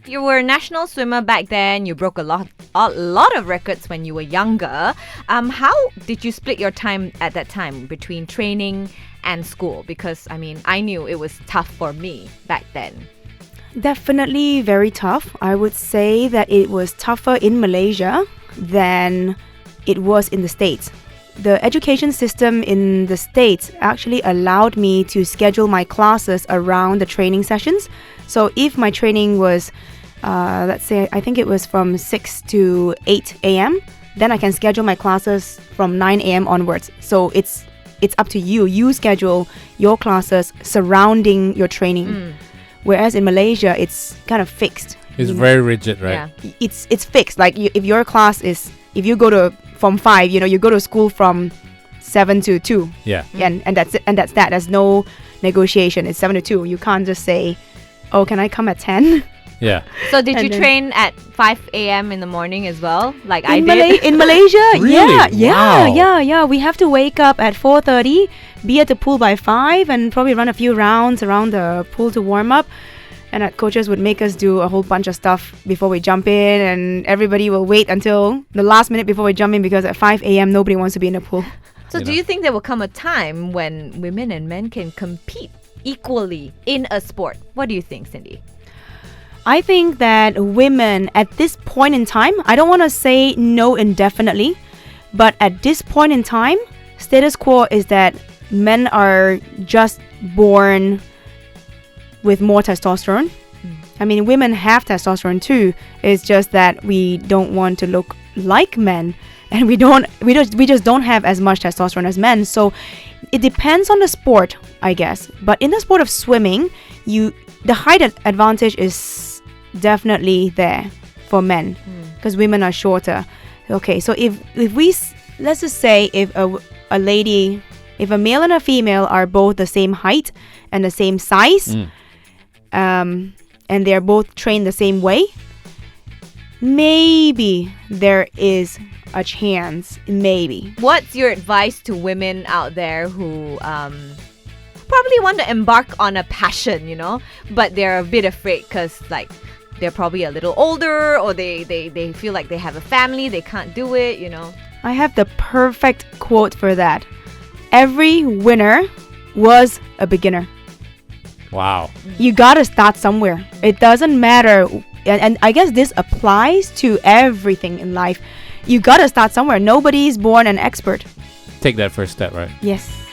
You were a national swimmer back then. You broke a lot of records when you were younger. How did you split your time at that time between training and school? Because, I mean, I knew it was tough for me back then. Definitely very tough. I would say that it was tougher in Malaysia than it was in the States. The education system in the States actually allowed me to schedule my classes around the training sessions. So if my training was, let's say, I think it was from 6 to 8 a.m., then I can schedule my classes from 9 a.m. onwards. So it's up to you. You schedule your classes surrounding your training. Whereas in Malaysia, it's kind of fixed. It's very rigid, right? Yeah. It's fixed. Like if your class is, if you go to from 5, you go to school from 7 to 2. Yeah. And that's it. And that's that. There's no negotiation. It's 7 to 2. You can't just say, oh, can I come at 10? Yeah. So did you train at 5 a.m. in the morning as well? Like I did? In Malaysia? Really? Yeah. We have to wake up at 4:30, be at the pool by 5, and probably run a few rounds around the pool to warm up. And our coaches would make us do a whole bunch of stuff before we jump in, and everybody will wait until the last minute before we jump in, because at 5 a.m. nobody wants to be in the pool. So do you think there will come a time when women and men can compete equally in a sport? What do you think, Cindy? I think that women at this point in time, I don't want to say no indefinitely, but at this point in time, status quo is that men are just born with more testosterone. I mean, women have testosterone too. It's just that we don't want to look like men, and we just don't have as much testosterone as men. So it depends on the sport, I guess. But in the sport of swimming, the height advantage is definitely there for men, because women are shorter. Okay, so if we, let's just say if a lady, if a male and a female are both the same height and the same size, and they're both trained the same way, maybe there is a chance. Maybe. What's your advice to women out there who probably want to embark on a passion, but they're a bit afraid because they're probably a little older, or they feel like they have a family, they can't do it, I have the perfect quote for that. Every winner was a beginner. Wow. You gotta start somewhere. It doesn't matter. And I guess this applies to everything in life. You gotta start somewhere. Nobody's born an expert. Take that first step, right? Yes.